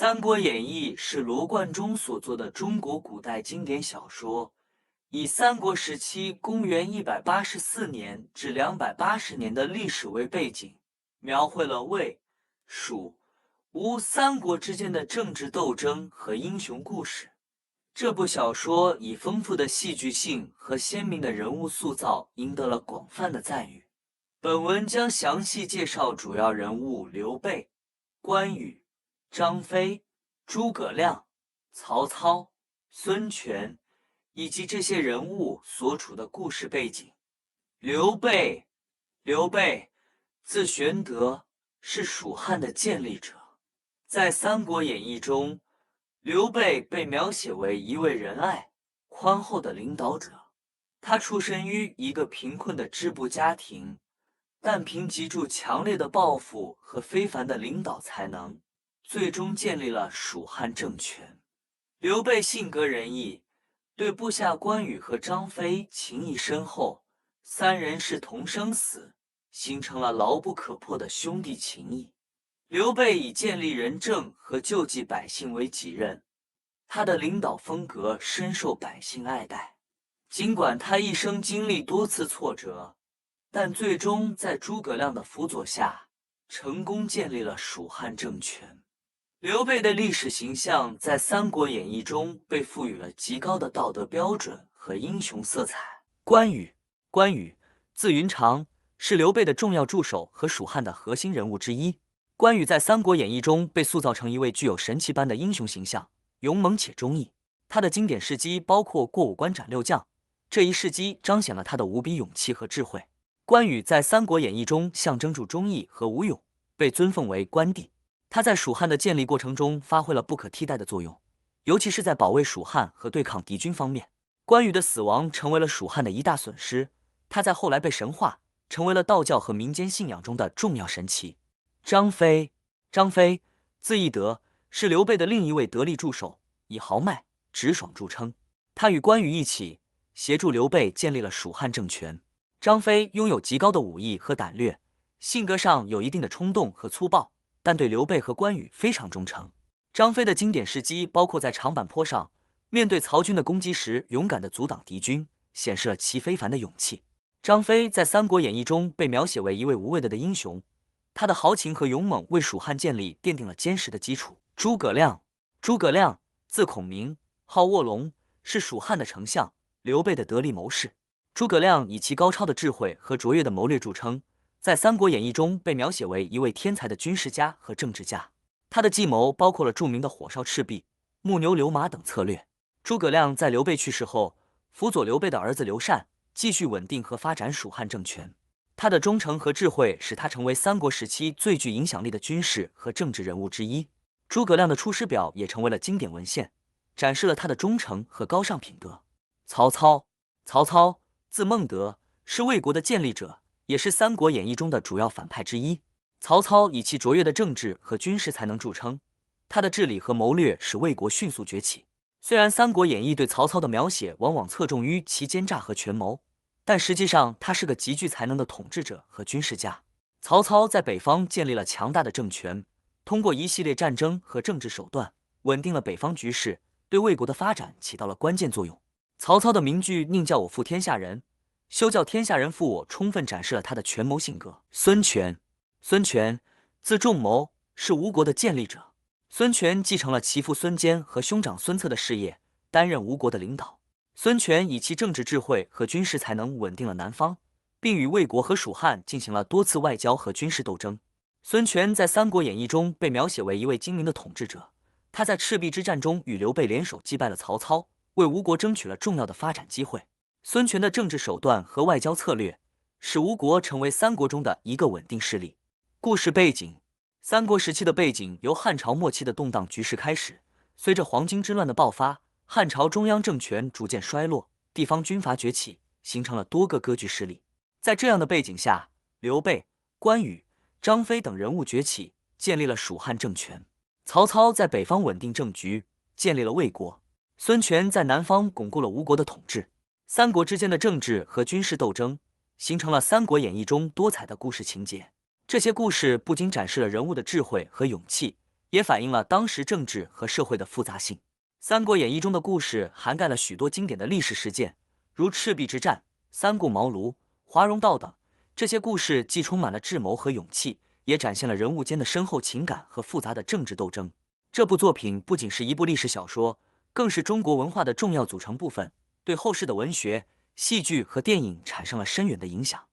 三国演义》是罗贯中所作的中国古代经典小说，以三国时期公元184年至280年的历史为背景，描绘了魏、蜀、吴三国之间的政治斗争和英雄故事。这部小说以丰富的戏剧性和鲜明的人物塑造赢得了广泛的赞誉。本文将详细介绍主要人物刘备、关羽、张飞、诸葛亮、曹操、孙权，以及这些人物所处的故事背景。刘备，字玄德，是蜀汉的建立者。在《三国演义》中，刘备被描写为一位仁爱、宽厚的领导者。他出身于一个贫困的支部家庭，但凭借住强烈的抱负和非凡的领导才能，最终建立了蜀汉政权。刘备性格仁义，对部下关羽和张飞情谊深厚，三人是同生死，形成了牢不可破的兄弟情谊。刘备以建立仁政和救济百姓为己任，他的领导风格深受百姓爱戴。尽管他一生经历多次挫折，但最终在诸葛亮的辅佐下，成功建立了蜀汉政权。刘备的历史形象在《三国演义》中被赋予了极高的道德标准和英雄色彩。关羽，字云长，是刘备的重要助手和蜀汉的核心人物之一。关羽在《三国演义》中被塑造成一位具有神奇般的英雄形象，勇猛且忠义。他的经典事迹包括过五关斩六将，这一事迹彰显了他的无比勇气和智慧。关羽在《三国演义》中象征着忠义和武勇，被尊奉为关帝。他在蜀汉的建立过程中发挥了不可替代的作用，尤其是在保卫蜀汉和对抗敌军方面。关羽的死亡成为了蜀汉的一大损失，他在后来被神化，成为了道教和民间信仰中的重要神奇。张飞，字翼德，是刘备的另一位得力助手，以豪迈、直爽著称。他与关羽一起协助刘备建立了蜀汉政权。张飞拥有极高的武艺和胆略，性格上有一定的冲动和粗暴，但对刘备和关羽非常忠诚。张飞的经典事迹包括在长坂坡上面对曹军的攻击时勇敢地阻挡敌军，显示了其非凡的勇气。张飞在《三国演义》中被描写为一位无畏的英雄，他的豪情和勇猛为蜀汉建立奠定了坚实的基础。诸葛亮，字孔明，号卧龙，是蜀汉的丞相，刘备的得力谋士。诸葛亮以其高超的智慧和卓越的谋略著称，在《三国演义》中被描写为一位天才的军事家和政治家。他的计谋包括了著名的火烧赤壁、木牛流马等策略。诸葛亮在刘备去世后，辅佐刘备的儿子刘禅，继续稳定和发展蜀汉政权。他的忠诚和智慧使他成为三国时期最具影响力的军事和政治人物之一。诸葛亮的《出师表》也成为了经典文献，展示了他的忠诚和高尚品德。曹操，字孟德，是魏国的建立者，也是《三国演义》中的主要反派之一。曹操以其卓越的政治和军事才能著称，他的治理和谋略使魏国迅速崛起。虽然《三国演义》对曹操的描写往往侧重于其奸诈和权谋，但实际上他是个极具才能的统治者和军事家。曹操在北方建立了强大的政权，通过一系列战争和政治手段，稳定了北方局势，对魏国的发展起到了关键作用。曹操的名句“宁叫我负天下人，休叫天下人负我”，充分展示了他的权谋性格。孙权，字仲谋，是吴国的建立者。孙权继承了其父孙坚和兄长孙策的事业，担任吴国的领导。孙权以其政治智慧和军事才能稳定了南方，并与魏国和蜀汉进行了多次外交和军事斗争。孙权在《三国演义》中被描写为一位精明的统治者，他在赤壁之战中与刘备联手击败了曹操，为吴国争取了重要的发展机会。孙权的政治手段和外交策略使吴国成为三国中的一个稳定势力。故事背景：三国时期的背景由汉朝末期的动荡局势开始，随着黄巾之乱的爆发，汉朝中央政权逐渐衰落，地方军阀崛起，形成了多个割据势力。在这样的背景下，刘备、关羽、张飞等人物崛起，建立了蜀汉政权。曹操在北方稳定政局，建立了魏国。孙权在南方巩固了吴国的统治。三国之间的政治和军事斗争，形成了《三国演义》中多彩的故事情节。这些故事不仅展示了人物的智慧和勇气，也反映了当时政治和社会的复杂性。《三国演义》中的故事涵盖了许多经典的历史事件，如赤壁之战、三顾茅庐、华容道等。这些故事既充满了智谋和勇气，也展现了人物间的深厚情感和复杂的政治斗争。这部作品不仅是一部历史小说，更是中国文化的重要组成部分，对后世的文学、戏剧和电影产生了深远的影响。